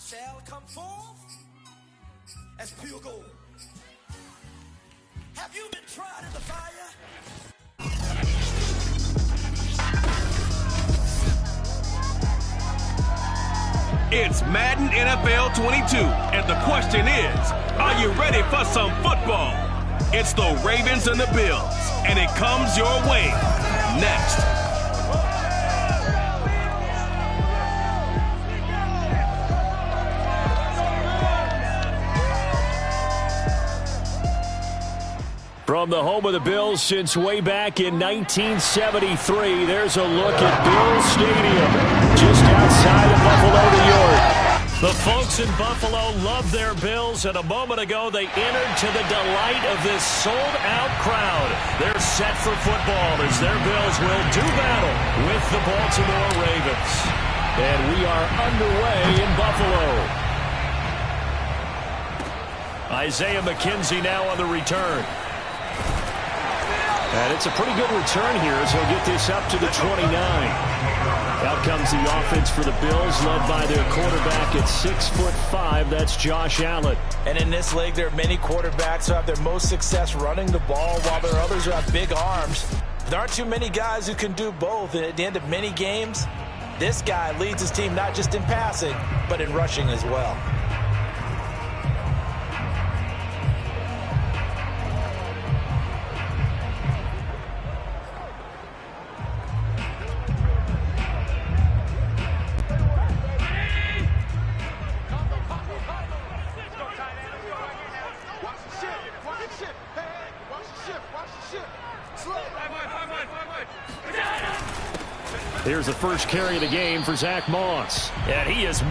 shall come forth as pure gold. Have you been tried in the fire? It's Madden NFL 22, and the question is, are you ready for some football? It's the Ravens and the Bills, and it comes your way next. From the home of the Bills since way back in 1973, there's a look at Bills Stadium, just outside of Buffalo, New York. The folks in Buffalo love their Bills, and a moment ago they entered to the delight of this sold-out crowd. They're set for football as their Bills will do battle with the Baltimore Ravens. And we are underway in Buffalo. Isaiah McKenzie now on the return. And it's a pretty good return here as he'll get this up to the 29. Out comes the offense for the Bills, led by their quarterback at 6'5". That's Josh Allen. And in this league, there are many quarterbacks who have their most success running the ball, while there are others who have big arms. There aren't too many guys who can do both. And at the end of many games, this guy leads his team not just in passing, but in rushing as well. Here's the first carry of the game for Zach Moss. And he is...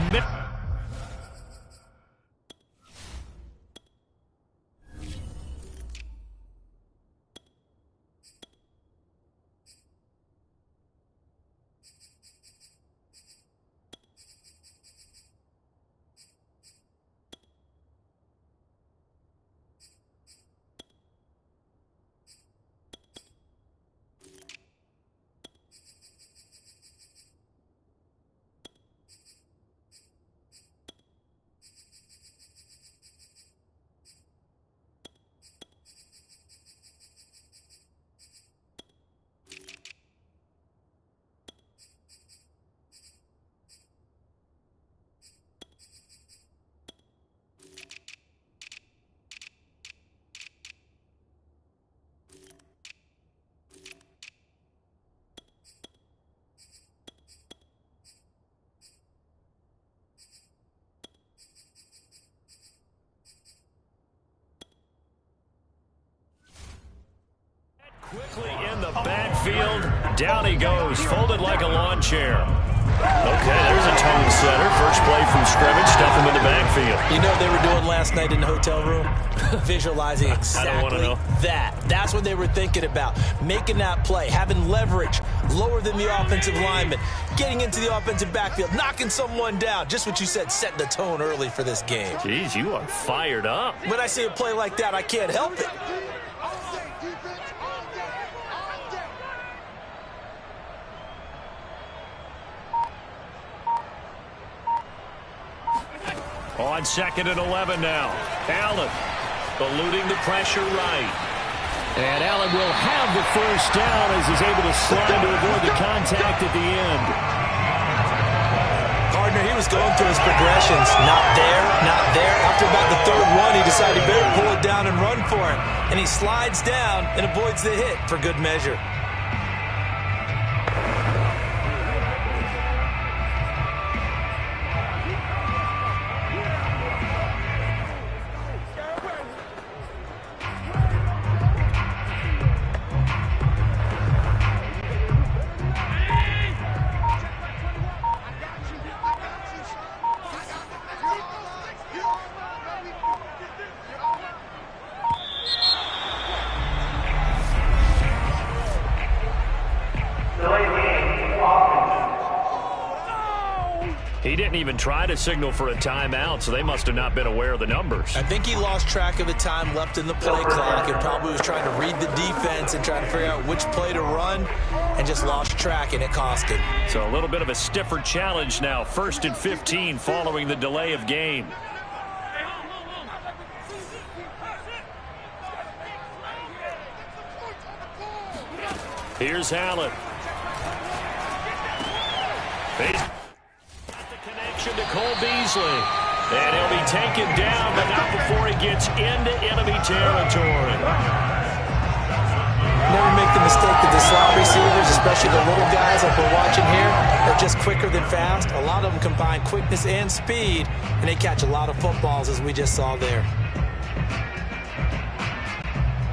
Quickly in the backfield, down he goes, folded like a lawn chair. Okay, there's a tone setter. First play from scrimmage, stuff him in the backfield. You know what they were doing last night in the hotel room? Visualizing exactly that. That's what they were thinking about. Making that play, having leverage, lower than the offensive lineman, getting into the offensive backfield, knocking someone down. Just what you said, setting the tone early for this game. Jeez, you are fired up. When I see a play like that, I can't help it. On 2nd and 11 now. Allen eluding the pressure right. And Allen will have the first down as he's able to slide to avoid the contact at the end. Partner, he was going through his progressions. Not there, not there. After about the third one, he decided he better pull it down and run for it. And he slides down and avoids the hit for good measure. He didn't even try to signal for a timeout, so they must have not been aware of the numbers. I think he lost track of the time left in the play clock and probably was trying to read the defense and trying to figure out which play to run and just lost track, and it cost him. So a little bit of a stiffer challenge now. 1st and 15 following the delay of game. Here's Allen. To Cole Beasley, and he'll be taken down, but not before he gets into enemy territory. Never make the mistake that the slot receivers, especially the little guys like we're watching here, are just quicker than fast. A lot of them combine quickness and speed, and they catch a lot of footballs, as we just saw there.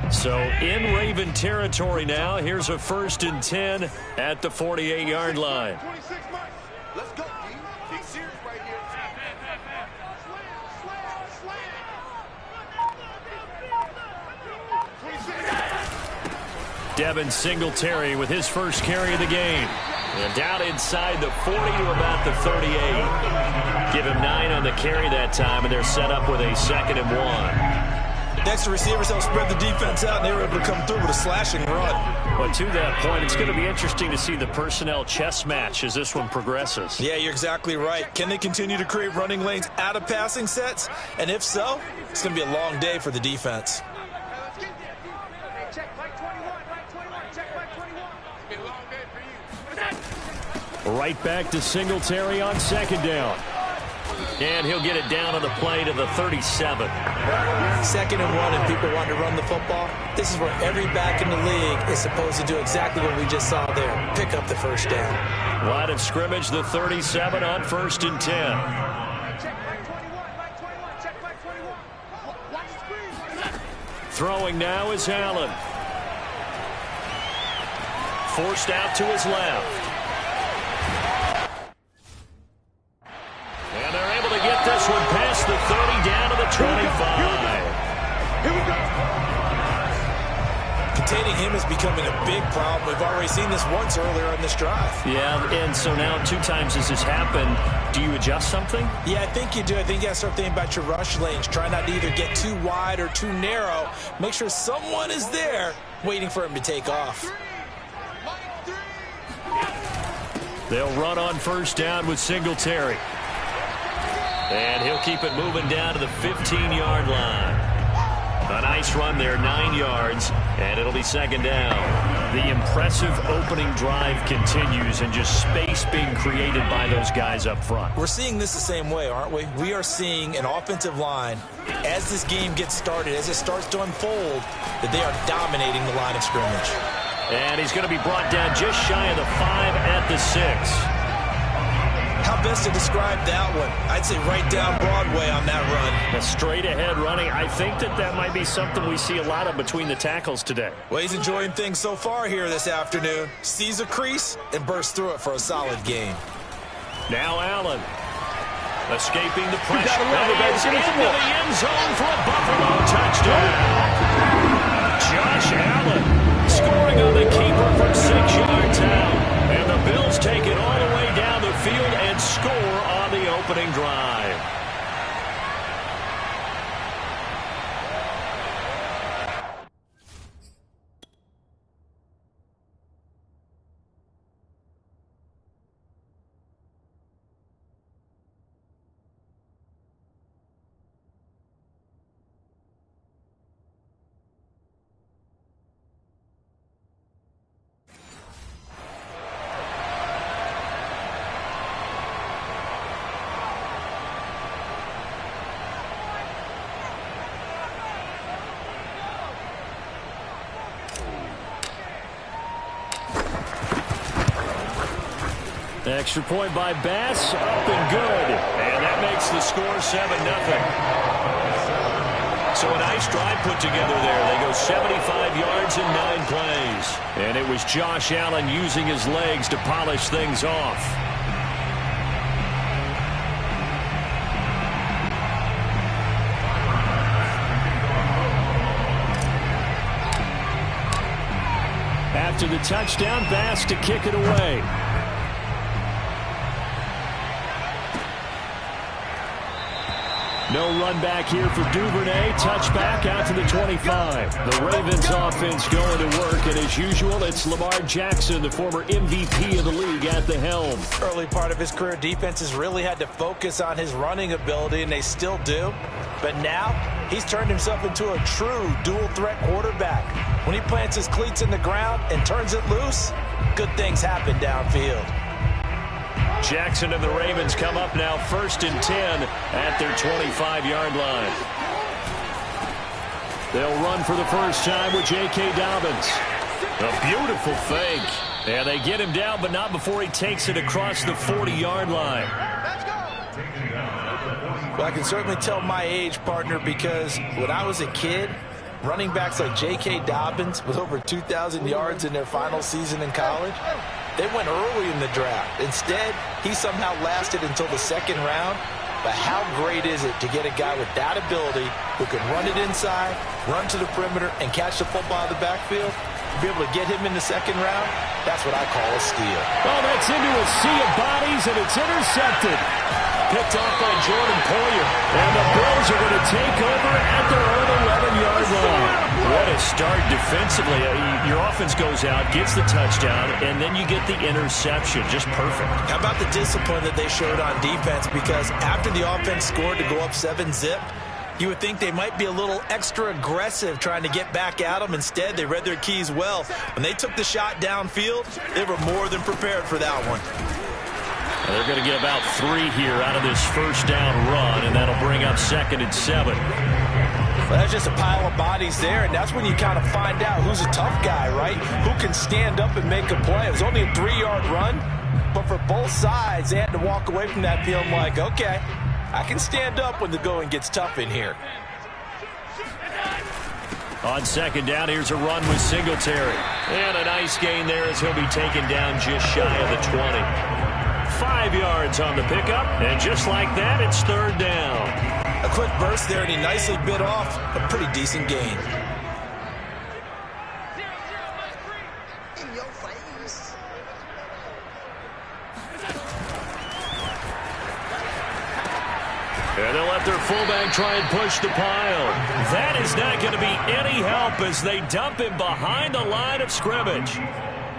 So in Raven territory now. Here's a 1st and 10 at the 48-yard line. Let's go. Big series right here. Devin Singletary with his first carry of the game. And down inside the 40 to about the 38. Give him 9 on the carry that time, and they're set up with a 2nd and 1. Next, the receivers help spread the defense out, and they were able to come through with a slashing run. But to that point, it's going to be interesting to see the personnel chess match as this one progresses. Yeah, you're exactly right. Can they continue to create running lanes out of passing sets? And if so, it's going to be a long day for the defense. Right back to Singletary on 2nd down. And he'll get it down on the play to the 37. 2nd and 1, and people want to run the football. This is where every back in the league is supposed to do exactly what we just saw there. Pick up the first down. Line of scrimmage, the 37 on 1st and 10. Throwing now is Allen. Forced out to his left. And they're able to get this one past the 30 down to the 25. Here we go. Containing him is becoming a big problem. We've already seen this once earlier in this drive. Yeah, and so now 2 times as this happened, do you adjust something? Yeah, I think you do. I think you got to start thinking about your rush lanes. Try not to either get too wide or too narrow. Make sure someone is there waiting for him to take off. They'll run on 1st down with Singletary. And he'll keep it moving down to the 15-yard line. A nice run there, 9 yards, and it'll be 2nd down. The impressive opening drive continues, and just space being created by those guys up front. We're seeing this the same way, aren't we? We are seeing an offensive line, as this game gets started, as it starts to unfold, that they are dominating the line of scrimmage. And he's going to be brought down just shy of the 5 at the 6. How best to describe that one? I'd say right down Broadway on that run. A straight ahead running. I think that might be something we see a lot of between the tackles today. Well, he's enjoying things so far here this afternoon. Sees a crease and bursts through it for a solid game. Now Allen. Escaping the pressure. Into the end zone for a Buffalo touchdown. Josh Allen scoring on the keeper from 6 yards out. And the Bills take it all the way down the field and score on the opening drive. Extra point by Bass, up and good. And that makes the score 7-0. So a nice drive put together there. They go 75 yards in 9 plays. And it was Josh Allen using his legs to polish things off. After the touchdown, Bass to kick it away. No run back here for Duvernay. Touchback out to the 25. The Ravens offense going to work, and as usual, it's Lamar Jackson, the former MVP of the league, at the helm. Early part of his career, defenses really had to focus on his running ability, and they still do. But now, he's turned himself into a true dual-threat quarterback. When he plants his cleats in the ground and turns it loose, good things happen downfield. Jackson and the Ravens come up now 1st and 10 at their 25-yard line. They'll run for the first time with J.K. Dobbins. A beautiful fake. And they get him down, but not before he takes it across the 40-yard line. Well, I can certainly tell my age, partner, because when I was a kid, running backs like J.K. Dobbins with over 2,000 yards in their final season in college, they went early in the draft. Instead, he somehow lasted until the 2nd round. But how great is it to get a guy with that ability who can run it inside, run to the perimeter, and catch the football out of the backfield? To be able to get him in the 2nd round, that's what I call a steal. Oh, that's into a sea of bodies, and it's intercepted. Picked off by Jordan Poyer. And the Bills are going to take over at their own 11-yard line. What a start defensively. Your offense goes out, gets the touchdown, and then you get the interception. Just perfect. How about the discipline that they showed on defense? Because after the offense scored to go up 7-zip, you would think they might be a little extra aggressive trying to get back at them. Instead, they read their keys well. When they took the shot downfield, they were more than prepared for that one. They're going to get about 3 here out of this first down run, and that'll bring up 2nd and 7. Well, that's just a pile of bodies there, and that's when you kind of find out who's a tough guy, right? Who can stand up and make a play. It was only a 3-yard run, but for both sides, they had to walk away from that feeling like, okay, I can stand up when the going gets tough in here. On 2nd down, here's a run with Singletary. And a nice gain there as he'll be taken down just shy of the 20. 5 yards on the pickup, and just like that, it's 3rd down. A quick burst there, and he nicely bit off a pretty decent gain. And they'll let their fullback try and push the pile. That is not going to be any help as they dump him behind the line of scrimmage.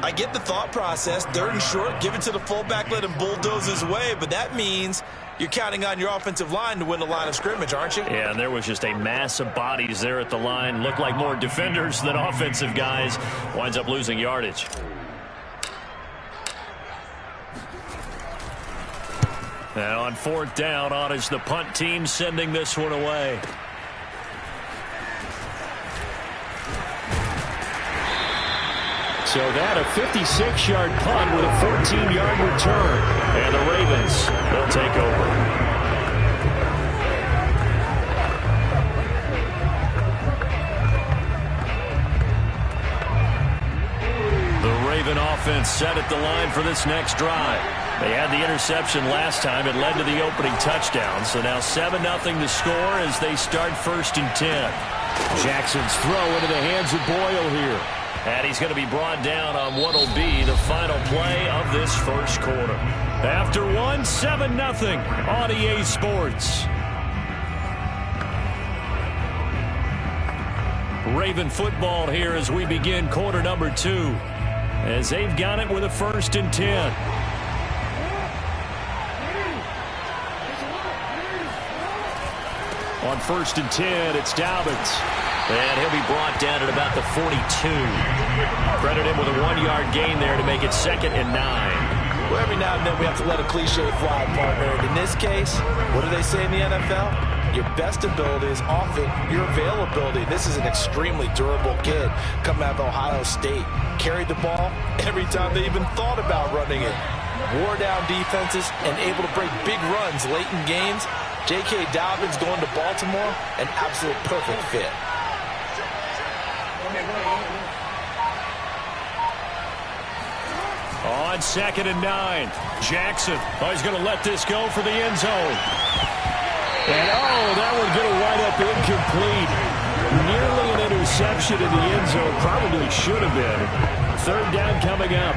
I get the thought process. 3rd and short, give it to the fullback, let him bulldoze his way, but that means you're counting on your offensive line to win the line of scrimmage, aren't you? Yeah, and there was just a mass of bodies there at the line. Looked like more defenders than offensive guys. Winds up losing yardage. And on 4th down, on is the punt team sending this one away. So that a 56-yard punt with a 14-yard return. And the Ravens will take over. The Raven offense set at the line for this next drive. They had the interception last time. It led to the opening touchdown. So now 7-0 to score as they start 1st and 10. Jackson's throw into the hands of Boyle here. And he's going to be brought down on what will be the final play of this first quarter. After 7-0 on EA Sports. Raven football here as we begin quarter number 2. As they've got it with a 1st and 10. On 1st and 10, it's Dobbins. And he'll be brought down at about the 42. Credit him with a 1-yard gain there to make it 2nd and 9. Well, every now and then we have to let a cliche fly, partner. And in this case, what do they say in the NFL? Your best ability is often your availability. This is an extremely durable kid coming out of Ohio State. Carried the ball every time they even thought about running it. Wore down defenses and able to break big runs late in games. J.K. Dobbins going to Baltimore, an absolute perfect fit. On 2nd and 9, Jackson. Oh, he's going to let this go for the end zone. And, that one's going to wind up incomplete. Nearly an interception in the end zone. Probably should have been. 3rd down coming up.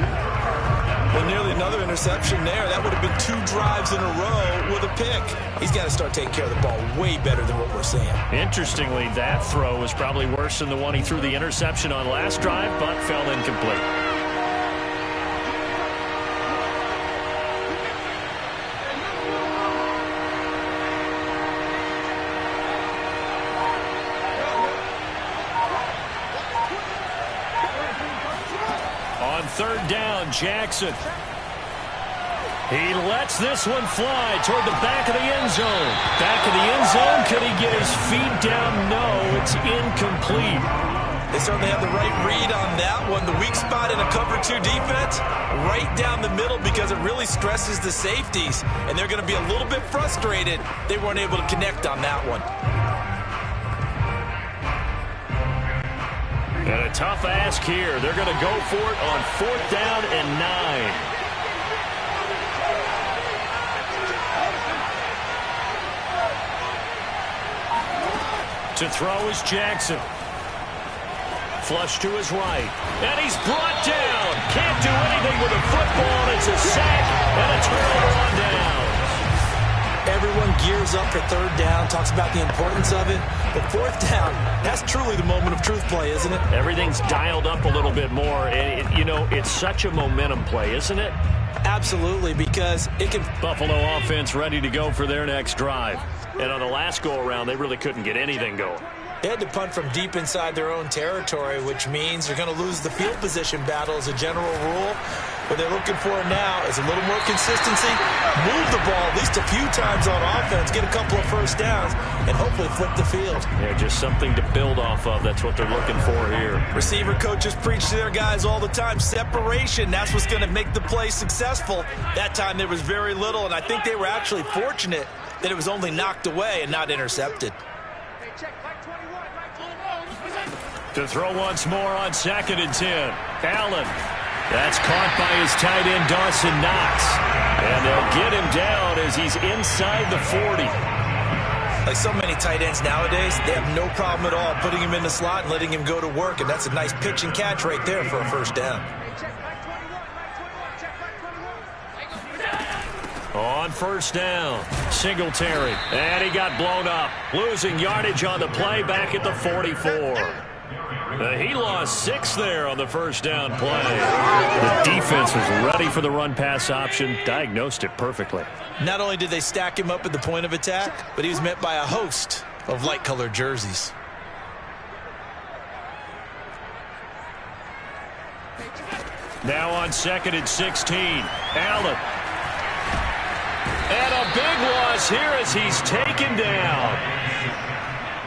Well, nearly another interception there. That would have been 2 drives in a row with a pick. He's got to start taking care of the ball way better than what we're seeing. Interestingly, that throw was probably worse than the one he threw the interception on last drive, but fell incomplete. On 3rd down, Jackson. He lets this one fly toward the back of the end zone. Back of the end zone. Could he get his feet down? No, it's incomplete. They certainly have the right read on that one. The weak spot in a cover 2 defense, right down the middle because it really stresses the safeties. And they're going to be a little bit frustrated they weren't able to connect on that one. And a tough ask here. They're going to go for it on 4th down and 9. To throw is Jackson. Flush to his right. And he's brought down. Can't do anything with a football. It's a sack and a turnover on downs. Everyone gears up for 3rd down, talks about the importance of it. But 4th down, that's truly the moment of truth play, isn't it? Everything's dialed up a little bit more. It's such a momentum play, isn't it? Absolutely, because it can... Buffalo offense ready to go for their next drive. And on the last go-around, they really couldn't get anything going. They had to punt from deep inside their own territory, which means they're going to lose the field position battle as a general rule. What they're looking for now is a little more consistency, move the ball at least a few times on offense, get a couple of first downs, and hopefully flip the field. Yeah, just something to build off of. That's what they're looking for here. Receiver coaches preach to their guys all the time. Separation, that's what's going to make the play successful. That time there was very little, and I think they were actually fortunate that it was only knocked away and not intercepted. To throw once more on 2nd and 10. Allen. That's caught by his tight end, Dawson Knox. And they'll get him down as he's inside the 40. Like so many tight ends nowadays, they have no problem at all putting him in the slot and letting him go to work. And that's a nice pitch and catch right there for a first down. On 1st down, Singletary. And he got blown up. Losing yardage on the play back at the 44. He lost 6 there on the 1st down play. The defense was ready for the run-pass option, diagnosed it perfectly. Not only did they stack him up at the point of attack, but he was met by a host of light-colored jerseys. Now on 2nd and 16, Allen. And a big loss here as he's taken down.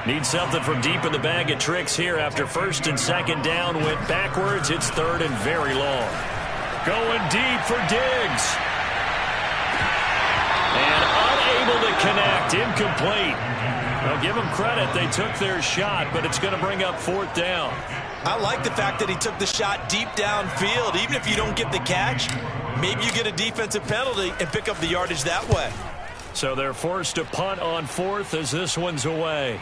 Needs something from deep in the bag of tricks here after 1st and 2nd down. Went backwards. It's 3rd and very long. Going deep for Diggs. And unable to connect. Incomplete. Now give them credit. They took their shot, but it's going to bring up 4th down. I like the fact that he took the shot deep downfield. Even if you don't get the catch, maybe you get a defensive penalty and pick up the yardage that way. So they're forced to punt on 4th as this one's away.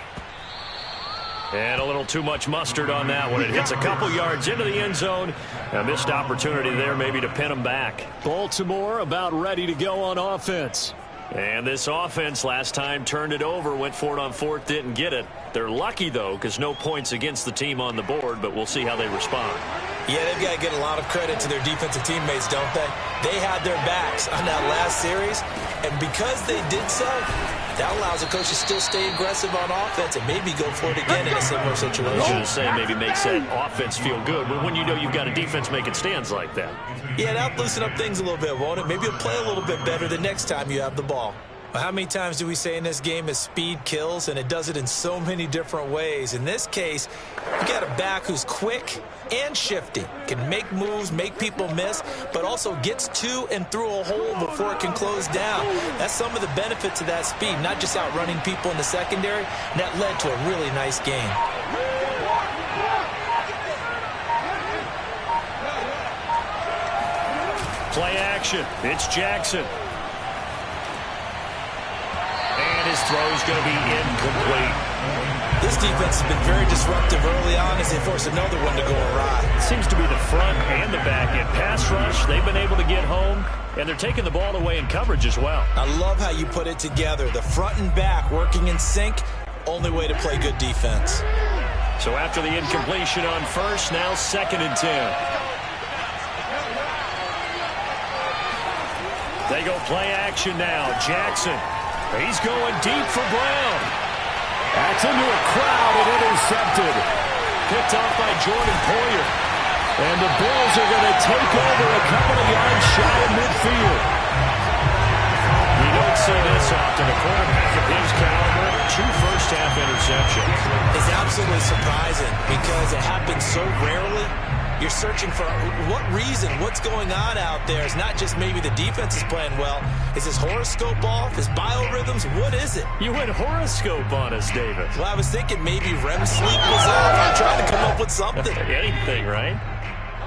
And a little too much mustard on that one. It hits a couple yards into the end zone. A missed opportunity there maybe to pin them back. Baltimore about ready to go on offense. And this offense last time turned it over, went for it on 4th, didn't get it. They're lucky, though, because no points against the team on the board, but we'll see how they respond. Yeah, they've got to get a lot of credit to their defensive teammates, don't they? They had their backs on that last series, and because they did so, that allows the coach to still stay aggressive on offense and maybe go for it again in a similar situation. I was going to say maybe makes that offense feel good, but when you know you've got a defense making stands like that. Yeah, that'll loosen up things a little bit, won't it? Maybe you'll play a little bit better the next time you have the ball. Well, how many times do we say in this game is speed kills, and it does it in so many different ways. In this case, you got a back who's quick and shifty, can make moves, make people miss, but also gets to and through a hole before it can close down. That's some of the benefits of that speed, not just outrunning people in the secondary, and that led to a really nice game. Play action. It's Jackson. And his throw's going to be incomplete. This defense has been very disruptive early on as they force another one to go awry. Seems to be the front and the back end. Pass rush, they've been able to get home, and they're taking the ball away in coverage as well. I love how you put it together. The front and back working in sync, only way to play good defense. So after the incompletion on first, now 2nd and 10. They go play action now. Jackson, he's going deep for Brown. That's into a crowd and intercepted. Picked off by Jordan Poyer. And the Bills are going to take over a couple of yards shy of midfield. You don't see this often. A quarterback of his caliber, 2 first-half interceptions. It's absolutely surprising because it happens so rarely. You're searching for what reason, what's going on out there. It's not just maybe the defense is playing well. Is his horoscope off? His biorhythms? What is it? You went horoscope on us, David. Well, I was thinking maybe REM sleep was off. I'm trying to come up with something. Anything, right?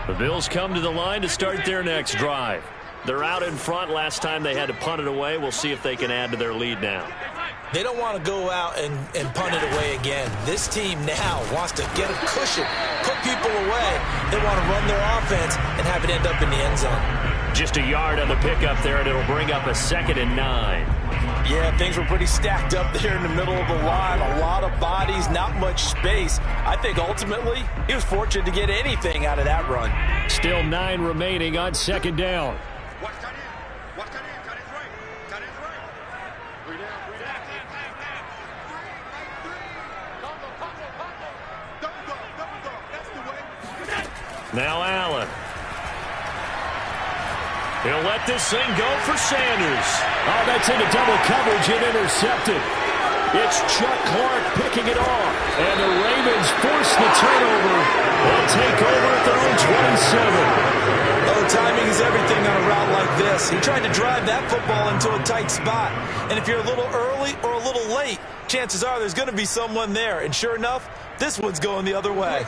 The Bills come to the line to start their next drive. They're out in front. Last time they had to punt it away. We'll see if they can add to their lead now. They don't want to go out and punt it away again. This team now wants to get a cushion, put people away. They want to run their offense and have it end up in the end zone. Just a yard on the pickup there, and it'll bring up a 2nd and 9. Yeah, things were pretty stacked up there in the middle of the line. A lot of bodies, not much space. I think ultimately he was fortunate to get anything out of that run. Still 9 remaining on 2nd down. Now Allen. He'll let this thing go for Sanders. Oh, that's into double coverage and intercepted. It's Chuck Clark picking it off. And the Ravens force the turnover. They'll take over at their own 27. Oh, timing is everything on a route like this. He tried to drive that football into a tight spot. And if you're a little early or a little late, chances are there's going to be someone there. And sure enough, this one's going the other way.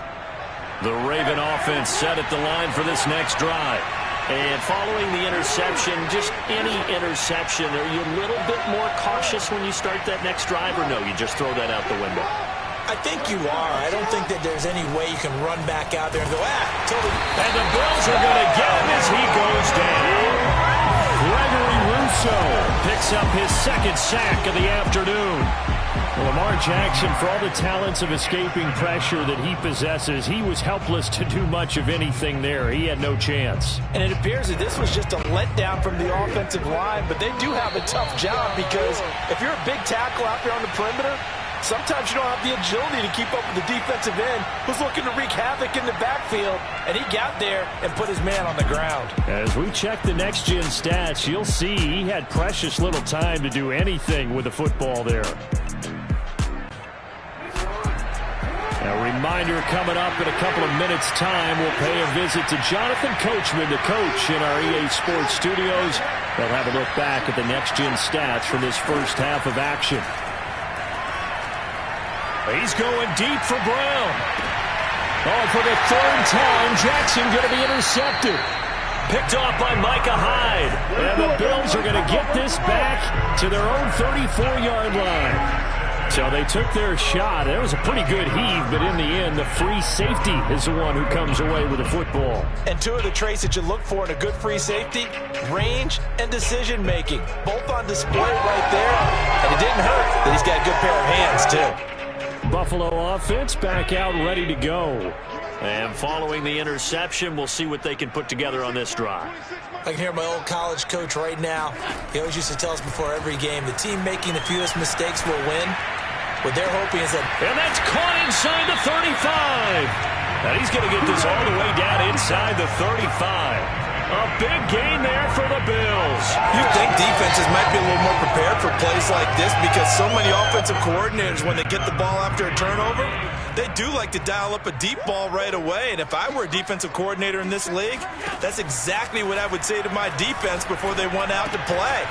The Raven offense set at the line for this next drive. And following the interception, just any interception, are you a little bit more cautious when you start that next drive, or no, you just throw that out the window? I think you are. I don't think that there's any way you can run back out there and go, totally. And the Bills are going to get him as he goes down. Gregory Rousseau picks up his 2nd sack of the afternoon. Lamar Jackson, for all the talents of escaping pressure that he possesses, he was helpless to do much of anything there. He had no chance. And it appears that this was just a letdown from the offensive line, but they do have a tough job because if you're a big tackle out there on the perimeter, sometimes you don't have the agility to keep up with the defensive end who's looking to wreak havoc in the backfield, and he got there and put his man on the ground. As we check the next-gen stats, you'll see he had precious little time to do anything with the football there. A reminder coming up in a couple of minutes' time. We'll pay a visit to Jonathan Coachman, the coach in our EA Sports studios. They'll have a look back at the next-gen stats from this first half of action. He's going deep for Brown. Oh, for the 3rd time, Jackson going to be intercepted. Picked off by Micah Hyde. And the Bills are going to get this back to their own 34-yard line. So they took their shot. It was a pretty good heave, but in the end, the free safety is the one who comes away with the football. And 2 of the traits that you look for in a good free safety, range and decision-making. Both on display right there. And it didn't hurt that he's got a good pair of hands, too. Buffalo offense back out ready to go. And following the interception, we'll see what they can put together on this drive. I can hear my old college coach right now. He always used to tell us before every game, the team making the fewest mistakes will win. What they're hoping is that... And that's caught inside the 35. And he's going to get this all the way down inside the 35. A big gain there for the Bills. You think defenses might be a little more prepared for plays like this because so many offensive coordinators, when they get the ball after a turnover, they do like to dial up a deep ball right away. And if I were a defensive coordinator in this league, that's exactly what I would say to my defense before they went out to play.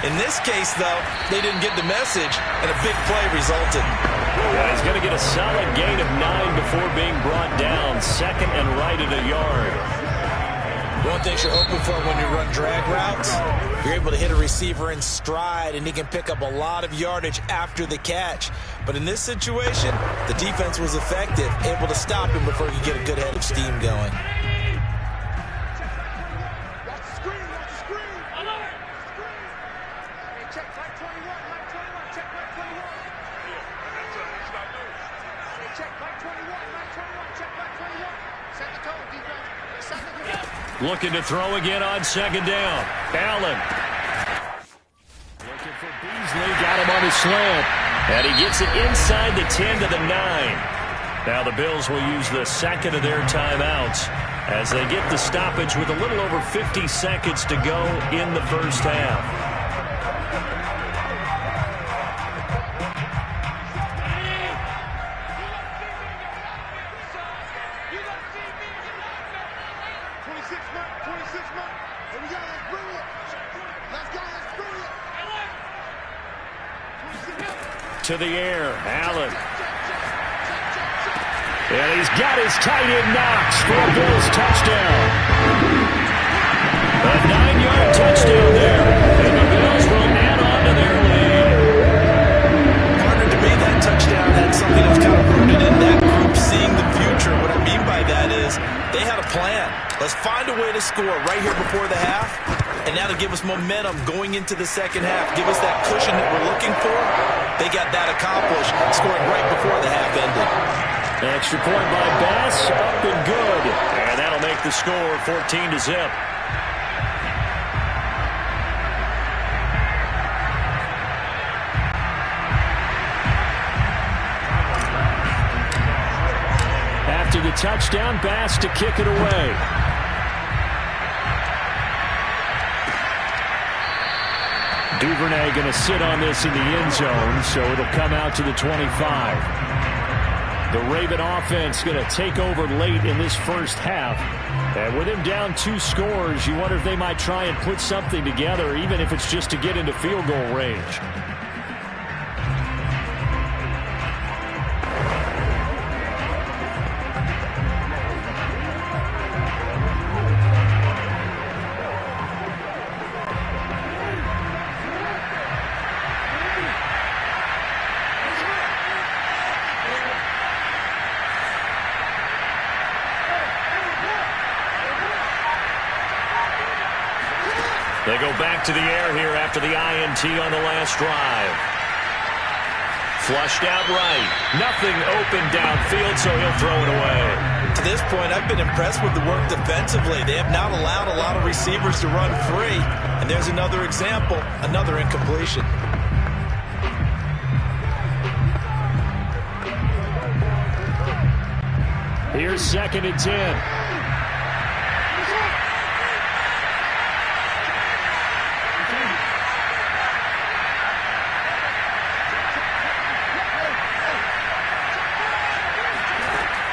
In this case, though, they didn't get the message, and a big play resulted. Yeah, he's going to get a solid gain of 9 before being brought down. 2nd and right at a yard. One thing you're hoping for when you run drag routes, you're able to hit a receiver in stride, and he can pick up a lot of yardage after the catch. But in this situation, the defense was effective, able to stop him before he could get a good head of steam going. Looking to throw again on second down. Allen. Looking for Beasley. Got him on his slant. And he gets it inside the 10 to the 9. Now the Bills will use the second of their timeouts as they get the stoppage with a little over 50 seconds to go in the first half. To the air, Allen. And he's got his tight end knocks for a Bills touchdown. A 9-yard touchdown there. And the Bills will add on to their lead. Partner, to me, that touchdown had something that's kind of rooted in that group seeing the future. What I mean by that is they had a plan. Let's find a way to score right here before the half. And now to give us momentum going into the second half, give us that cushion that we're looking for. They got that accomplished, scoring right before the half ended. Extra point by Bass, up and good. And that'll make the score 14-0. After the touchdown, Bass to kick it away. Duvernay going to sit on this in the end zone, so it'll come out to the 25. The Raven offense going to take over late in this first half. And with him down 2 scores, you wonder if they might try and put something together, even if it's just to get into field goal range. They go back to the air here after the INT on the last drive. Flushed out right. Nothing open downfield, so he'll throw it away. To this point, I've been impressed with the work defensively. They have not allowed a lot of receivers to run free. And there's another example, another incompletion. Here's 2nd and 10.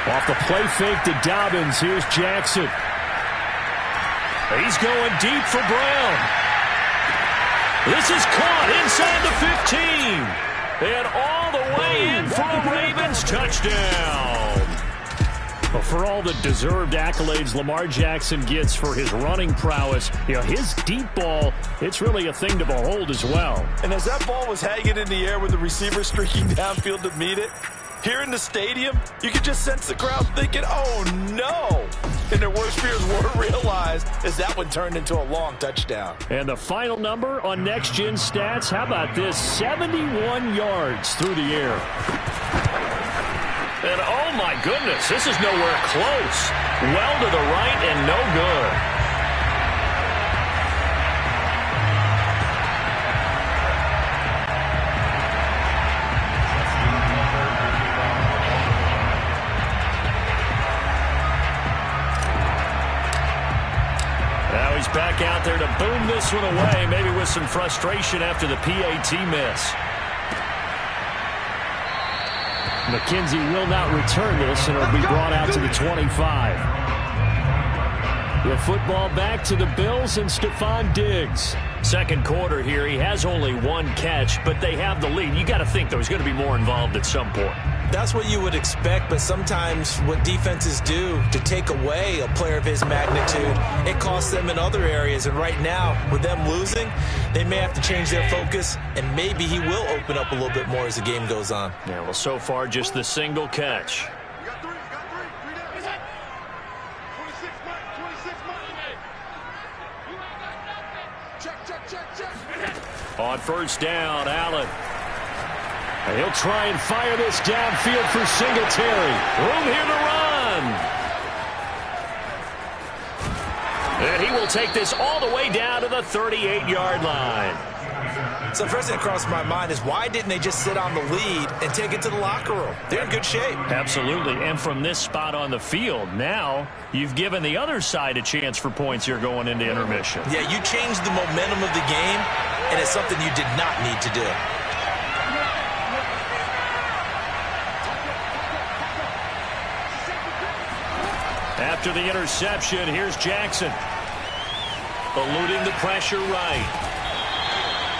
Off the play fake to Dobbins. Here's Jackson. He's going deep for Brown. This is caught inside the 15. And all the way in for a Ravens touchdown. Well, for all the deserved accolades Lamar Jackson gets for his running prowess, his deep ball, it's really a thing to behold as well. And as that ball was hanging in the air with the receiver streaking downfield to meet it, here in the stadium, you could just sense the crowd thinking, oh, no. And their worst fears were realized as that one turned into a long touchdown. And the final number on Next Gen Stats, how about this? 71 yards through the air. And oh, my goodness, this is nowhere close. Well to the right and no good. Back out there to boom this one away, maybe with some frustration after the PAT miss. McKenzie will not return this, and it'll be brought out to the 25. The football back to the Bills and Stephon Diggs. Second quarter here, he has only 1 catch, but they have the lead. You got to think there's going to be more involved at some point. That's what you would expect, but sometimes what defenses do to take away a player of his magnitude, it costs them in other areas. And right now, with them losing, they may have to change their focus, and maybe he will open up a little bit more as the game goes on. Yeah, well, so far, just the single catch. On first down, Allen. And he'll try and fire this downfield for Singletary. Room here to run. And he will take this all the way down to the 38-yard line. So first thing that crossed my mind is why didn't they just sit on the lead and take it to the locker room? They're in good shape. Absolutely. And from this spot on the field, now you've given the other side a chance for points here going into intermission. Yeah, you changed the momentum of the game, and it's something you did not need to do. After the interception, here's Jackson. Eluding the pressure right.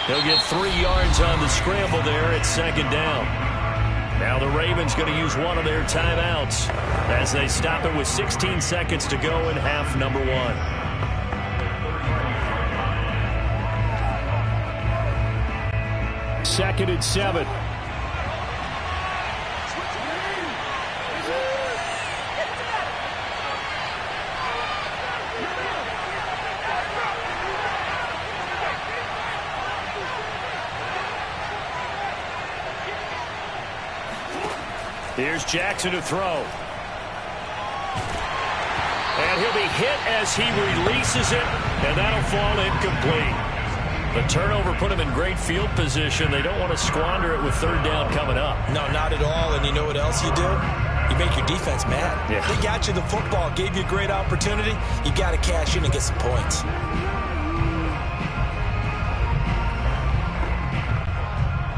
He'll get 3 yards on the scramble there at second down. Now the Ravens going to use one of their timeouts as they stop it with 16 seconds to go in half number 1. Second and 7. Here's Jackson to throw. And he'll be hit as he releases it, and that'll fall incomplete. The turnover put him in great field position. They don't want to squander it with third down coming up. No, not at all. And you know what else you do? You make your defense mad. Yeah. They got you the football, gave you a great opportunity. You got to cash in and get some points.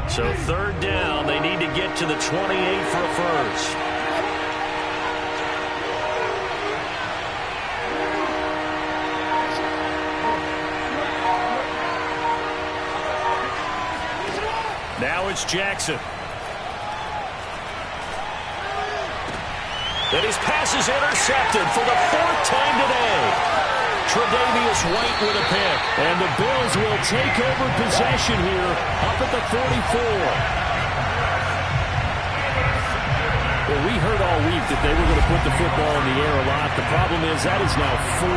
So third down, they need to get to the 28 for a first. Now it's Jackson. And his pass is intercepted for the 4th time today. Tre'Davious White with a pick. And the Bills will take over possession here up at the 44. Well, we heard all week that they were going to put the football in the air a lot. The problem is that is now 4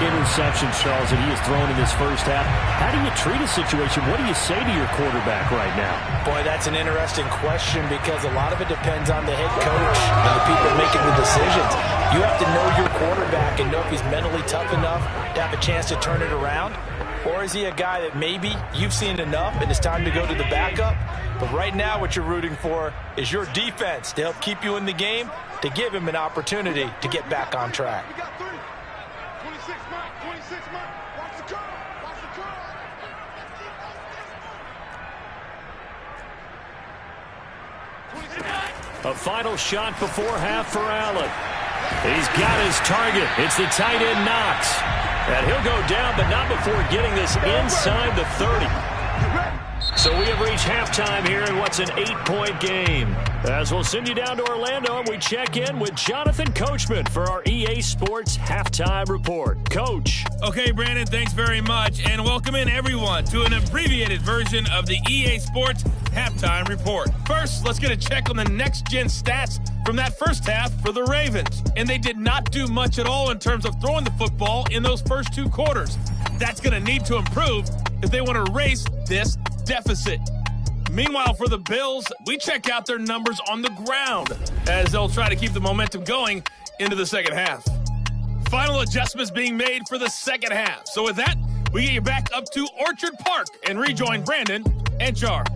interceptions, Charles, that he has thrown in this first half. How do you treat a situation? What do you say to your quarterback right now? Boy, that's an interesting question because a lot of it depends on the head coach and the people making the decisions. You have to know your quarterback and know if he's mentally tough enough to have a chance to turn it around. Or is he a guy that maybe you've seen enough and it's time to go to the backup? But right now what you're rooting for is your defense to help keep you in the game, to give him an opportunity to get back on track. We got 3. 26 Mike, 26 Mike. Watch the curve. Watch the curve. A final shot before half for Allen. He's got his target. It's the tight end Knox. And he'll go down, but not before getting this inside the 30. So we have reached halftime here in what's an 8-point game. As we'll send you down to Orlando, and we check in with Jonathan Coachman for our EA Sports Halftime Report. Coach. Okay, Brandon, thanks very much. And welcome in, everyone, to an abbreviated version of the EA Sports Halftime Report. First, let's get a check on the next-gen stats from that first half for the Ravens. And they did not do much at all in terms of throwing the football in those first 2 quarters. That's going to need to improve if they want to erase this deficit. Meanwhile, for the Bills, we check out their numbers on the ground as they'll try to keep the momentum going into the second half. Final adjustments being made for the second half. So with that, we get you back up to Orchard Park and rejoin Brandon and Charles.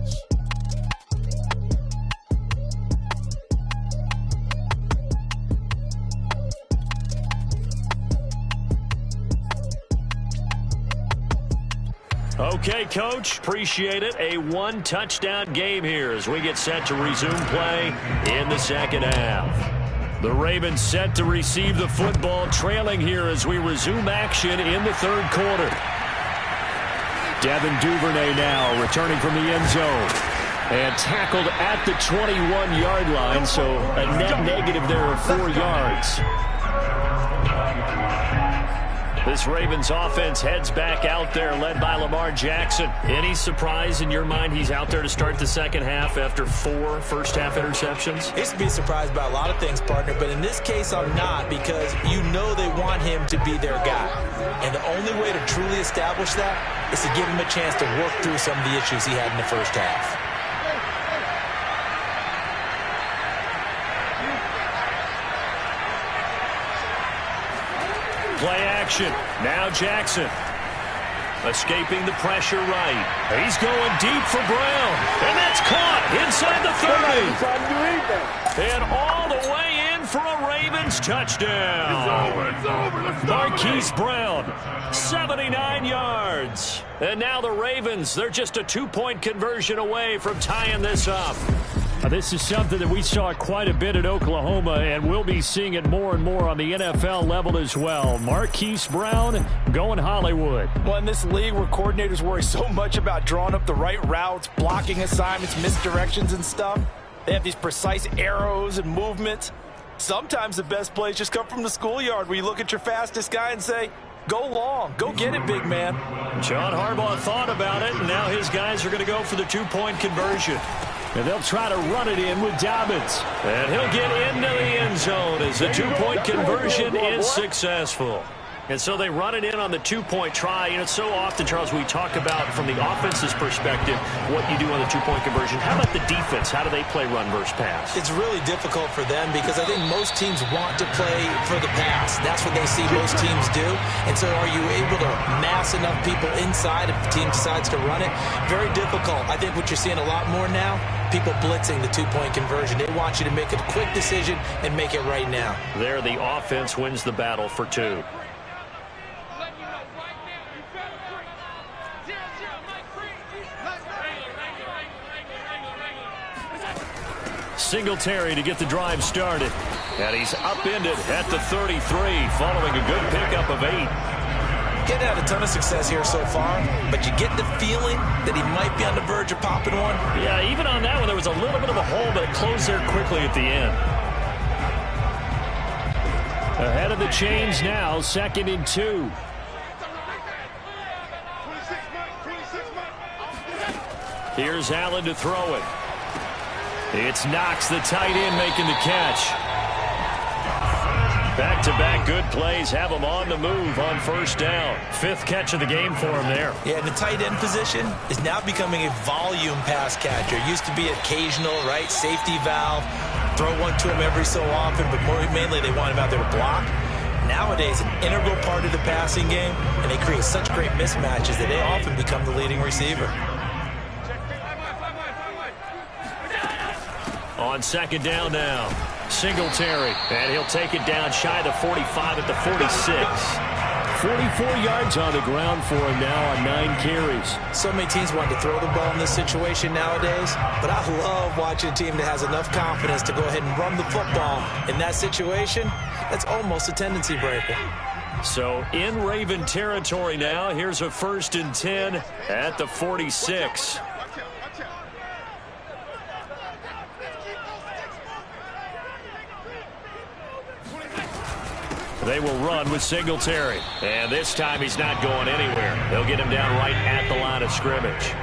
Okay, Coach, appreciate it. A 1-touchdown game here as we get set to resume play in the second half. The Ravens set to receive the football, trailing here as we resume action in the third quarter. Devin Duvernay now returning from the end zone. And tackled at the 21-yard line, so a net negative there of 4 yards. This Ravens offense heads back out there, led by Lamar Jackson. Any surprise in your mind he's out there to start the second half after 4 first-half interceptions? He's to be surprised by a lot of things, partner, but in this case I'm not, because you know they want him to be their guy. And the only way to truly establish that is to give him a chance to work through some of the issues he had in the first half. Play action. Now Jackson. Escaping the pressure right. He's going deep for Brown. And that's caught inside the 30. And all the way in for a Ravens touchdown. It's over. Let's go. Marquise Brown, 79 yards. And now the Ravens, they're just a 2-point conversion away from tying this up. This is something that we saw quite a bit at Oklahoma, and we'll be seeing it more and more on the NFL level as well. Marquise Brown going Hollywood. Well, in this league where coordinators worry so much about drawing up the right routes, blocking assignments, misdirections and stuff, they have these precise arrows and movements. Sometimes the best plays just come from the schoolyard where you look at your fastest guy and say, go long. Go get it, big man. John Harbaugh thought about it, and now his guys are going to go for the 2-point conversion. And they'll try to run it in with Dobbins. And he'll get into the end zone as the 2-point conversion is successful. And so they run it in on the 2-point try. You know, so often, Charles, we talk about from the offense's perspective what you do on the 2-point conversion. How about the defense? How do they play run versus pass? It's really difficult for them because I think most teams want to play for the pass. That's what they see most teams do. And so are you able to mass enough people inside if the team decides to run it? Very difficult. I think what you're seeing a lot more now, people blitzing the 2-point conversion. They want you to make a quick decision and make it right now. There, the offense wins the battle for 2. Singletary to get the drive started. And he's upended at the 33 following a good pickup of 8. Getting had a ton of success here so far, but you get the feeling that he might be on the verge of popping one. Yeah, even on that one, there was a little bit of a hole, but it closed there quickly at the end. Ahead of the chains now, 2nd and 2. Here's Allen to throw it. It's Knox, the tight end, making the catch. Back-to-back good plays have him on the move on 1st down. 5th catch of the game for him there. Yeah, and the tight end position is now becoming a volume pass catcher. Used to be occasional, right? Safety valve. Throw one to him every so often, but mainly they want him out there to block. Nowadays, an integral part of the passing game, and they create such great mismatches that they often become the leading receiver. On 2nd down now, Singletary, and he'll take it down shy of the 45 at the 46. 44 yards on the ground for him now on 9 carries. So many teams want to throw the ball in this situation nowadays, but I love watching a team that has enough confidence to go ahead and run the football. In that situation, that's almost a tendency breaker. So in Raven territory now, here's a 1st and 10 at the 46. They will run with Singletary. And this time he's not going anywhere. They'll get him down right at the line of scrimmage.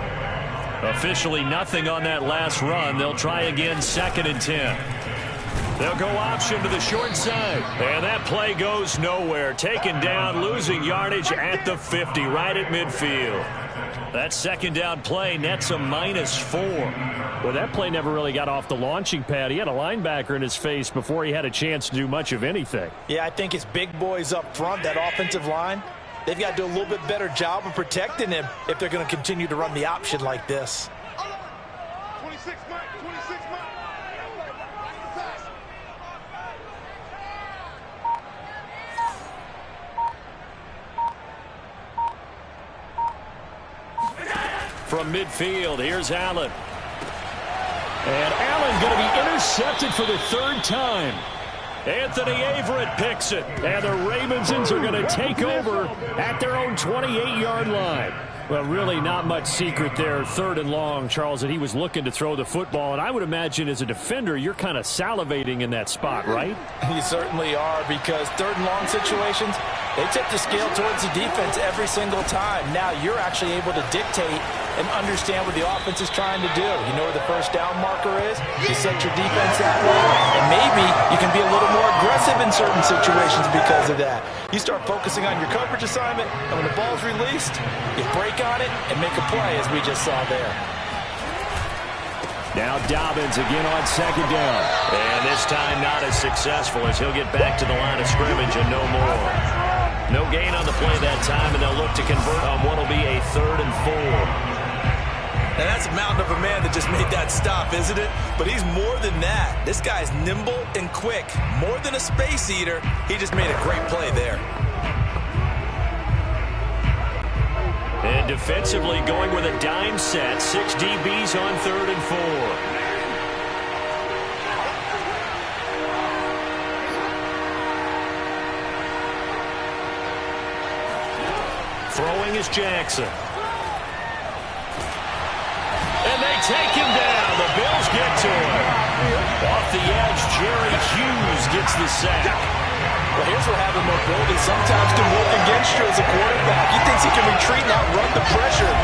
Officially nothing on that last run. They'll try again 2nd and 10. They'll go option to the short side. And that play goes nowhere. Taken down, losing yardage at the 50, right at midfield. That 2nd down play nets a -4. Well, that play never really got off the launching pad. He had a linebacker in his face before he had a chance to do much of anything. Yeah, I think it's big boys up front, that offensive line. They've got to do a little bit better job of protecting him if they're going to continue to run the option like this. 26 mark, 26 mark. From midfield, here's Allen. And Allen going to be intercepted for the 3rd time. Anthony Averett picks it. And the Ravensons are going to take over at their own 28-yard line. Well, really not much secret there. 3rd and long, Charles, that he was looking to throw the football. And I would imagine as a defender, you're kind of salivating in that spot, right? You certainly are, because 3rd and long situations, they tip the scale towards the defense every single time. Now you're actually able to dictate and understand what the offense is trying to do. You know where the first down marker is. You set your defense that way, and maybe you can be a little more aggressive in certain situations because of that. You start focusing on your coverage assignment, and when the ball's released, you break on it and make a play, as we just saw there. Now Dobbins again on 2nd down. And this time not as successful, as he'll get back to the line of scrimmage and no more. No gain on the play that time, and they'll look to convert on what will be a 3rd and 4. Now that's a mountain of a man that just made that stop, isn't it? But he's more than that. This guy's nimble and quick. More than a space eater, he just made a great play there. And defensively going with a dime set. 6 DBs on 3rd and 4. Throwing is Jackson. And they take him down. The Bills get to him. Off the edge, Jerry Hughes gets the sack. Well, here's what having mobility sometimes can work against you as a quarterback. He thinks he can retreat and outrun the pressure.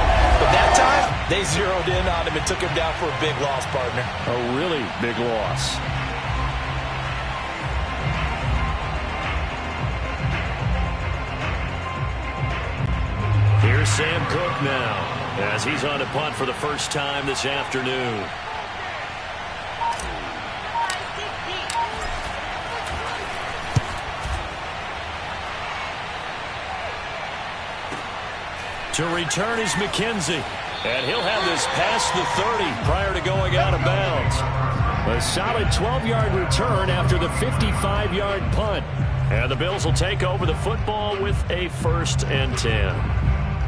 But that time, they zeroed in on him and took him down for a big loss, partner. A really big loss. Here's Sam Cook now, as he's on to punt for the first time this afternoon. To return is McKenzie, and he'll have this past the 30 prior to going out of bounds. A solid 12-yard return after the 55-yard punt. And the Bills will take over the football with a 1st and 10.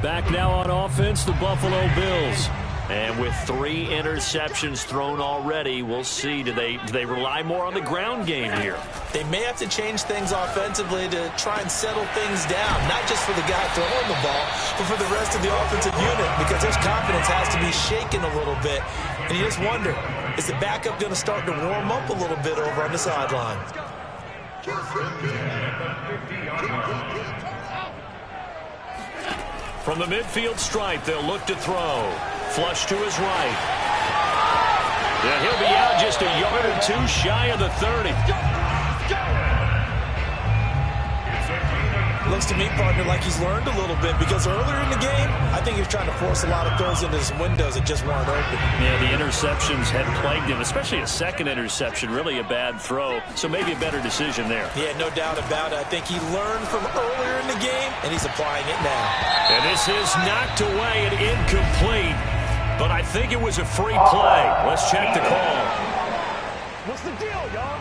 Back now on offense, the Buffalo Bills. And with 3 interceptions thrown already, we'll see. Do they rely more on the ground game here? They may have to change things offensively to try and settle things down, not just for the guy throwing the ball, but for the rest of the offensive unit, because his confidence has to be shaken a little bit. And you just wonder, is the backup going to start to warm up a little bit over on the sideline? From the midfield stripe, they'll look to throw. Flush to his right. And he'll be out just a yard or 2 shy of the 30. Looks to me, partner, like he's learned a little bit, because earlier in the game, I think he was trying to force a lot of throws into his windows that just weren't open. Yeah, the interceptions had plagued him, especially a second interception, really a bad throw. So maybe a better decision there. Yeah, no doubt about it. I think he learned from earlier in the game, and he's applying it now. And this is knocked away and incomplete, but I think it was a free play. Let's check the call. What's the deal, y'all?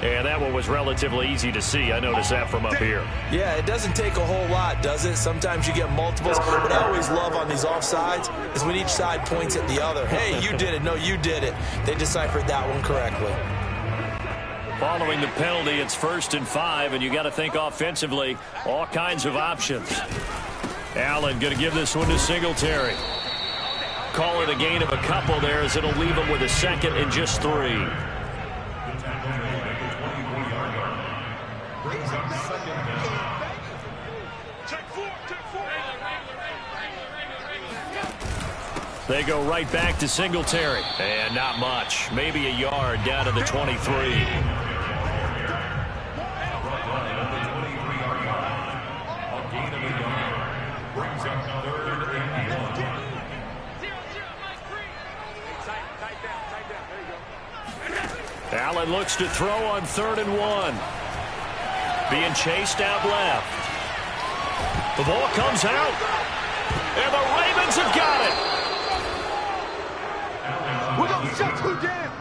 And that one was relatively easy to see. I noticed that from up here. Yeah, it doesn't take a whole lot, does it? Sometimes you get multiples. What I always love on these offsides is when each side points at the other. Hey, you did it. No, you did it. They deciphered that one correctly. Following the penalty, it's 1st and 5, and you got to think offensively, all kinds of options. Allen going to give this one to Singletary. Call it a gain of a couple there, as it'll leave him with a 2nd and just 3. They go right back to Singletary. And not much. Maybe a yard down to the 23. Allen looks to throw on 3rd and 1. Being chased out left. The ball comes out. And the Ravens have got it. We're going to shut you down.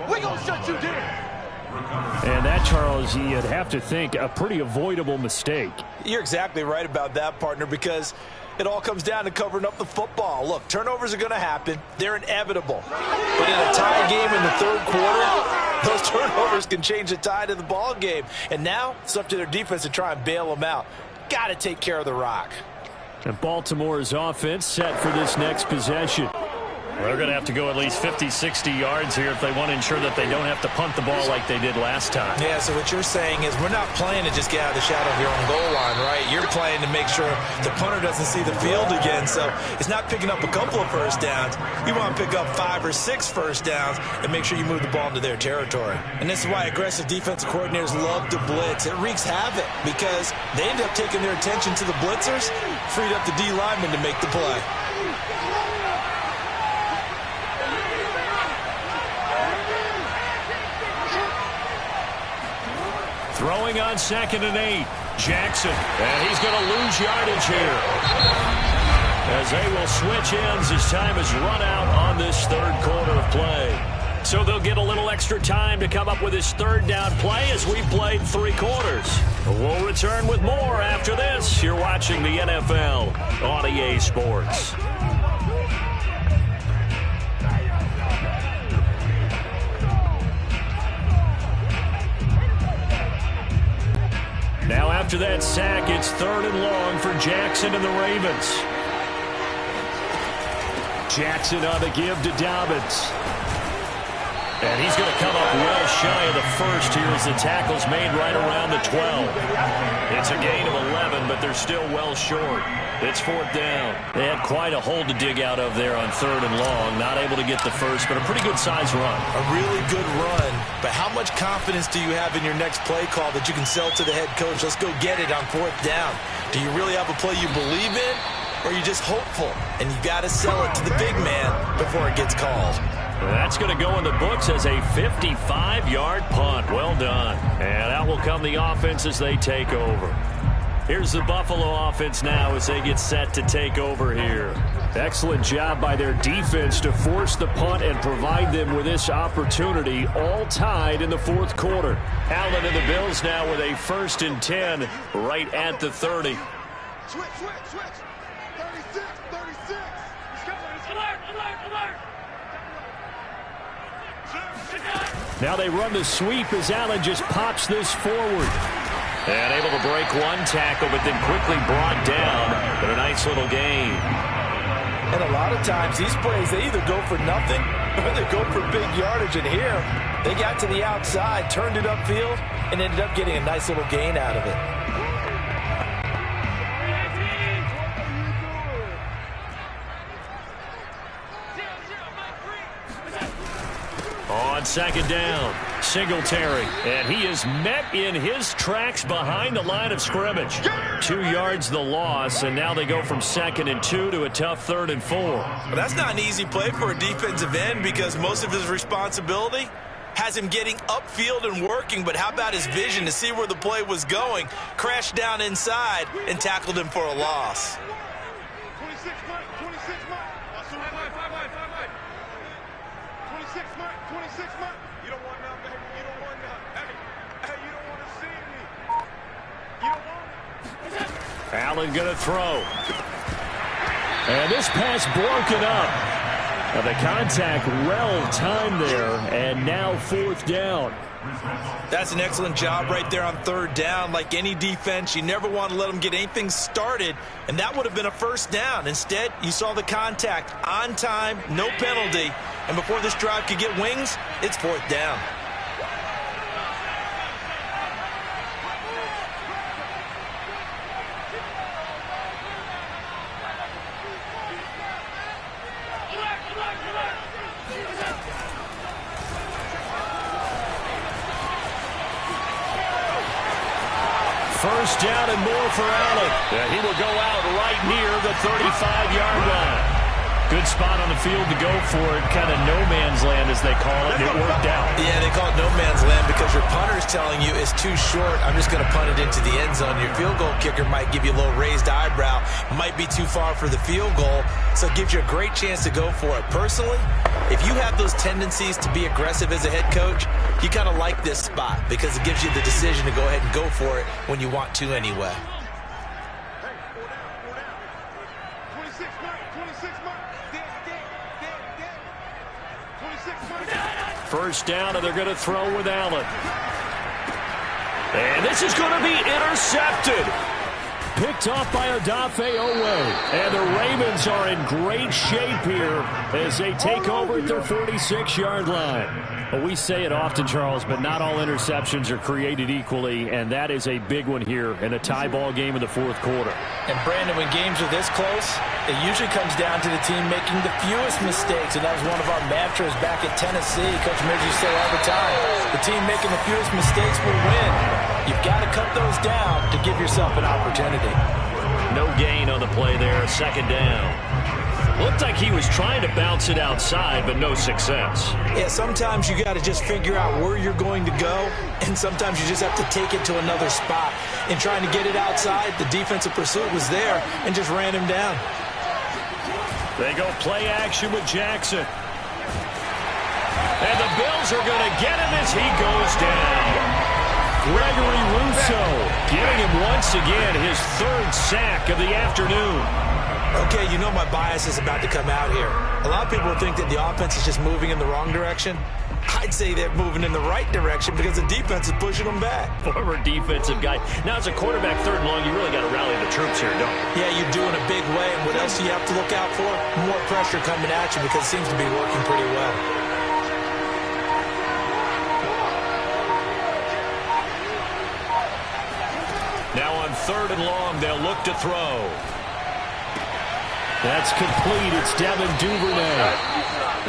We're going to shut you down. And that, Charles, you'd have to think a pretty avoidable mistake. You're exactly right about that, partner, because it all comes down to covering up the football. Look, turnovers are going to happen. They're inevitable. But in a tie game in the 3rd quarter, those turnovers can change the tide of the ball game. And now it's up to their defense to try and bail them out. Got to take care of the rock. And Baltimore's offense set for this next possession. They're going to have to go at least 50, 60 yards here if they want to ensure that they don't have to punt the ball like they did last time. Yeah, so what you're saying is we're not playing to just get out of the shadow of your own goal line, right? You're playing to make sure the punter doesn't see the field again. So it's not picking up a couple of first downs. You want to pick up 5 or 6 first downs and make sure you move the ball into their territory. And this is why aggressive defensive coordinators love to blitz. It wreaks havoc because they end up taking their attention to the blitzers, freed up the D lineman to make the play. Throwing on 2nd and 8. Jackson. And he's going to lose yardage here, as they will switch ends as time has run out on this third quarter of play. So they'll get a little extra time to come up with his third down play as we played 3 quarters. We'll return with more after this. You're watching the NFL on EA Sports. Now after that sack, it's 3rd and long for Jackson and the Ravens. Jackson on the give to Dobbins. And he's going to come up well shy of the first here as the tackle's made right around the 12. It's a gain of 11, but they're still well short. It's 4th down. They had quite a hole to dig out of there on 3rd and long. Not able to get the first, but a pretty good size run. A really good run, but how much confidence do you have in your next play call that you can sell to the head coach? Let's go get it on 4th down. Do you really have a play you believe in, or are you just hopeful? And you got to sell it to the big man before it gets called. That's going to go in the books as a 55-yard punt. Well done. And out will come the offense as they take over. Here's the Buffalo offense now as they get set to take over here. Excellent job by their defense to force the punt and provide them with this opportunity, all tied in the 4th quarter. Allen and the Bills now with a 1st and 10 right at the 30. Switch. 36. Alert. Now they run the sweep as Allen just pops this forward. And able to break one tackle, but then quickly brought down. But a nice little gain. And a lot of times these plays, they either go for nothing or they go for big yardage. And here, they got to the outside, turned it upfield, and ended up getting a nice little gain out of it. On 2nd down, Singletary, and he is met in his tracks behind the line of scrimmage. 2 yards the loss, and now they go from 2nd and 2 to a tough 3rd and 4. Well, that's not an easy play for a defensive end because most of his responsibility has him getting upfield and working, but how about his vision to see where the play was going, crashed down inside, and tackled him for a loss. 26 Mike. 26 Mike. You don't want none, baby. You don't want none. Hey, you don't want to see me. You don't want it. Allen going to throw. And this pass broken up. Now the contact well timed there, and now 4th down. That's an excellent job right there on 3rd down. Like any defense, you never want to let them get anything started, and that would have been a 1st down. Instead, you saw the contact on time, no penalty, and before this drive could get wings, it's 4th down. First down and more for Allen. Yeah, he will go out right near the 35-yard line. Good spot on the field to go for it. Kind of no man's land, as they call it, and it worked out. Yeah, they call it no man's land because your punter's telling you it's too short. I'm just going to punt it into the end zone. Your field goal kicker might give you a little raised eyebrow. Might be too far for the field goal, so it gives you a great chance to go for it. Personally, if you have those tendencies to be aggressive as a head coach, you kind of like this spot because it gives you the decision to go ahead and go for it when you want to anyway. First down, and they're going to throw with Allen. And this is going to be intercepted. picked off by Odafe Owe. And the Ravens are in great shape here as they take over at their 46-yard line. Well, we say it often, Charles, but not all interceptions are created equally, and that is a big one here in a tie ball game in the fourth quarter. And, Brandon, when games are this close, it usually comes down to the team making the fewest mistakes, and that was one of our mantras back at Tennessee. Coach Midge used to say all the time, the team making the fewest mistakes will win. You've got to cut those down to give yourself an opportunity. No gain on the play there, second down. Looked like he was trying to bounce it outside, but no success. Yeah, sometimes you got to just figure out where you're going to go, and sometimes you just have to take it to another spot. In trying to get it outside, the defensive pursuit was there and just ran him down. They go play action with Jackson. And the Bills are going to get him as he goes down. Gregory Rousseau getting him once again his third sack of the afternoon. Okay, you know my bias is about to come out here. A lot of people think that the offense is just moving in the wrong direction. I'd say they're moving in the right direction because the defense is pushing them back. Former defensive guy. Now, as a quarterback, third and long, you really got to rally the troops here, don't you? Yeah, you do in a big way. And what else do you have to look out for? More pressure coming at you because it seems to be working pretty well. Now on third and long, they'll look to throw. That's complete. It's Devin Duvernay.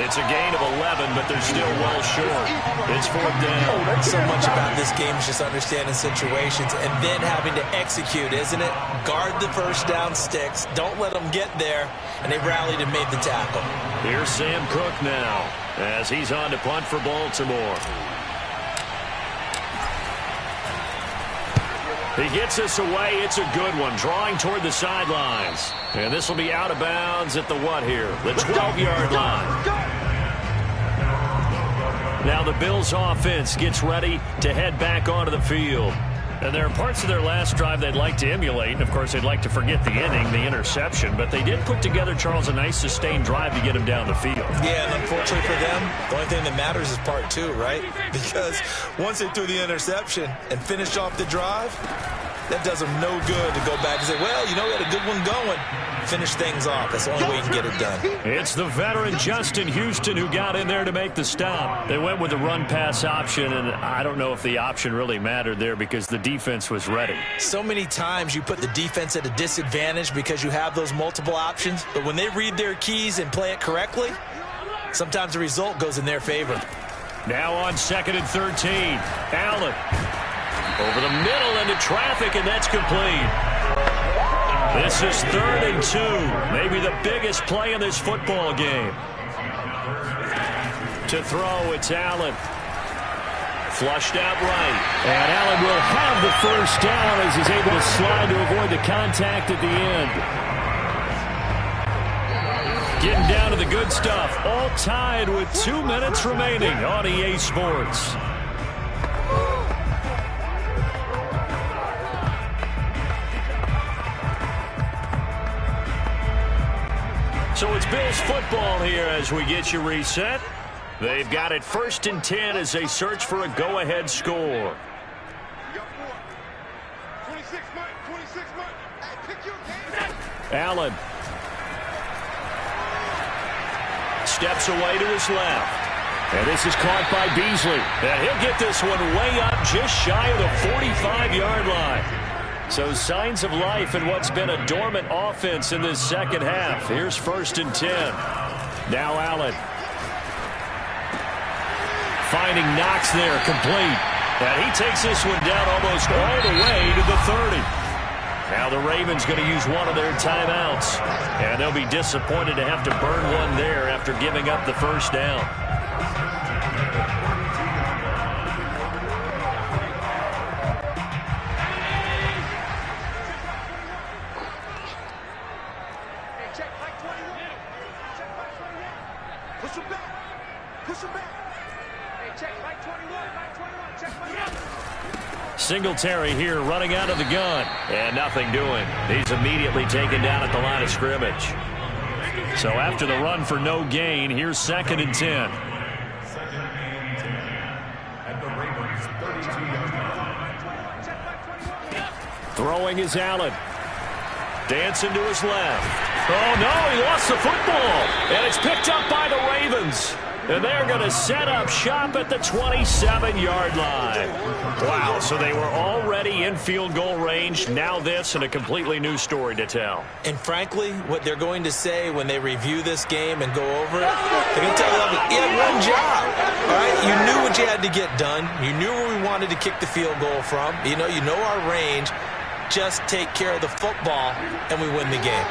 It's a gain of 11, but they're still well short. It's fourth down. So much about this game is just understanding situations and then having to execute, isn't it? Guard the first down sticks. Don't let them get there. And they rallied and made the tackle. Here's Sam Cook now as he's on to punt for Baltimore. He gets us away. It's a good one. Drawing toward the sidelines. And this will be out of bounds at the what here? The 12-yard line. Now the Bills offense gets ready to head back onto the field. And there are parts of their last drive they'd like to emulate. And, of course, they'd like to forget the inning, the interception. But they did put together, Charles, a nice sustained drive to get him down the field. Yeah, and unfortunately for them, the only thing that matters is part two, right? Because once they threw the interception and finished off the drive, that does them no good to go back and say, well, you know, we had a good one going. Finish things off. That's the only way you can get it done. It's the veteran Justin Houston who got in there to make the stop. They went with the run-pass option, and I don't know if the option really mattered there because the defense was ready. So many times you put the defense at a disadvantage because you have those multiple options, but when they read their keys and play it correctly, sometimes the result goes in their favor. Now on 2nd and 13, Allen. Over the middle into traffic, and that's complete. This is 3rd and 2. Maybe the biggest play in this football game. To throw, it's Allen. Flushed out right. And Allen will have the first down as he's able to slide to avoid the contact at the end. Getting down to the good stuff. All tied with 2 minutes remaining on EA Sports. So it's Bills football here as we get you reset. They've got it 1st and 10 as they search for a go-ahead score. Allen. Steps away to his left. And this is caught by Beasley. And he'll get this one way up just shy of the 45-yard line. So signs of life in what's been a dormant offense in this second half. Here's 1st and 10. Now Allen. Finding Knox there, complete. And he takes this one down almost all the way to the 30. Now the Ravens going to use one of their timeouts. And they'll be disappointed to have to burn one there after giving up the first down. Singletary here running out of the gun. And nothing doing. He's immediately taken down at the line of scrimmage. So after the run for no gain, here's 2nd and 10. Throwing is Allen. Dancing to his left. Oh, no, he lost the football. And it's picked up by the Ravens. And they're going to set up shop at the 27-yard line. Wow, so they were already in field goal range. Now this and a completely new story to tell. And frankly, what they're going to say when they review this game and go over it, they're going to tell you, you had one job. All right? You knew what you had to get done. You knew where we wanted to kick the field goal from. You know our range. Just take care of the football, and we win the game.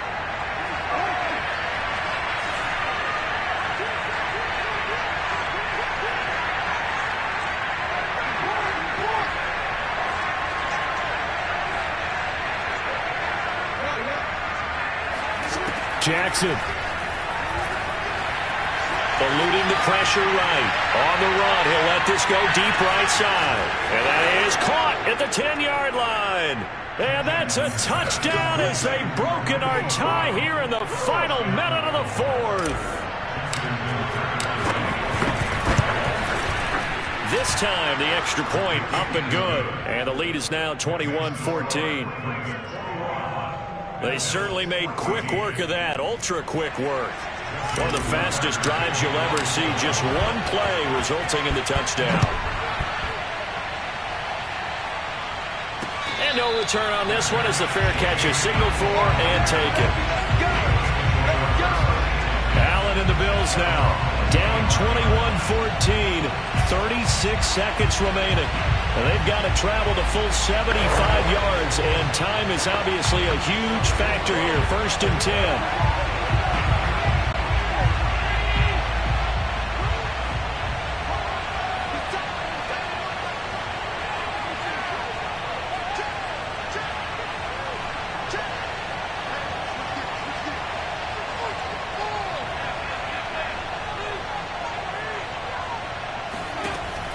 Jackson. Eluding the pressure right. On the run, he'll let this go deep right side. And that is caught at the 10-yard line. And that's a touchdown as they've broken our tie here in the final minute of the fourth. This time, the extra point up and good. And the lead is now 21-14. They certainly made quick work of that, ultra-quick work. One of the fastest drives you'll ever see, just one play resulting in the touchdown. And no return on this one as the fair catch is signaled for and taken. Allen and the Bills now, down 21-14, 36 seconds remaining. And they've got to travel the full 75 yards, and time is obviously a huge factor here. 1st and 10.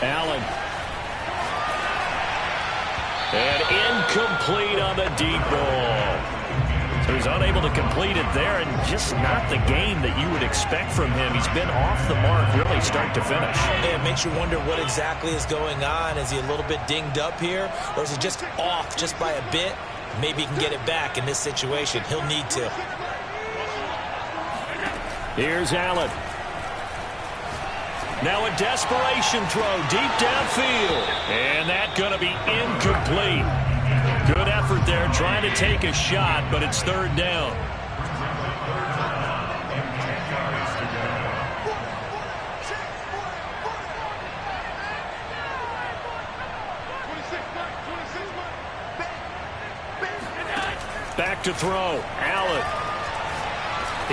Allen. And incomplete on the deep ball. So he's unable to complete it there, and just not the game that you would expect from him. He's been off the mark really start to finish. Yeah, it makes you wonder what exactly is going on. Is he a little bit dinged up here, or is he just off just by a bit? Maybe he can get it back in this situation. He'll need to. Here's Allen. Now a desperation throw deep downfield. And that's going to be incomplete. Good effort there trying to take a shot, but it's 3rd down. Back to throw. Allen.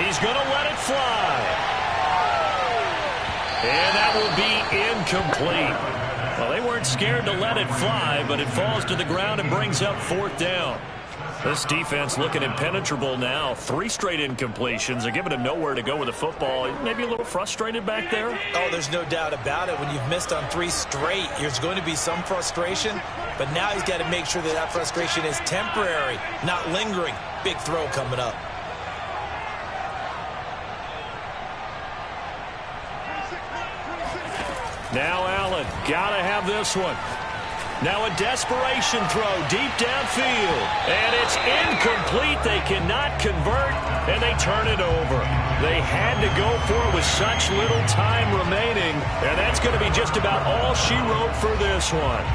He's going to let it fly. And that will be incomplete. Well, they weren't scared to let it fly, but it falls to the ground and brings up 4th down. This defense looking impenetrable now. 3 straight incompletions. They're giving him nowhere to go with the football. Maybe a little frustrated back there. Oh, there's no doubt about it. When you've missed on 3 straight, there's going to be some frustration. But now he's got to make sure that that frustration is temporary, not lingering. Big throw coming up. Now Allen, got to have this one. Now a desperation throw deep downfield. And it's incomplete. They cannot convert, and they turn it over. They had to go for it with such little time remaining, and that's going to be just about all she wrote for this one.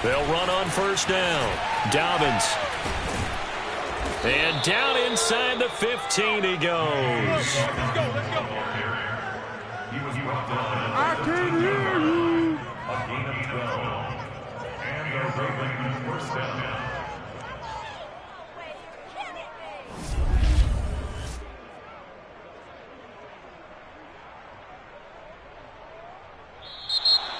They'll run on 1st down. Dobbins. And down inside the 15 he goes. Let's go. I can hear you. A gain of 12. And the Ravens 1st down.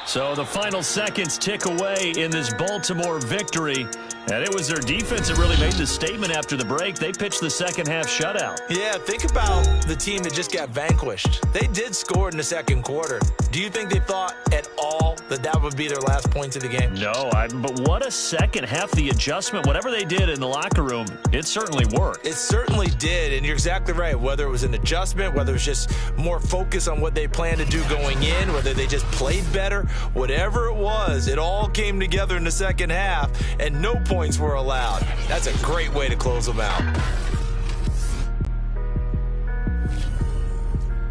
So the final seconds tick away in this Baltimore victory And it was their defense that really made the statement after the break. They pitched the second-half shutout. Yeah, think about the team that just got vanquished. They did score in the second quarter. Do you think they thought at all that that would be their last points of the game? No, but what a second half. The adjustment, whatever they did in the locker room, it certainly worked. It certainly did, and you're exactly right. Whether it was an adjustment, whether it was just more focus on what they planned to do going in, whether they just played better, whatever it was, it all came together in the second half, and no points were allowed. That's a great way to close them out.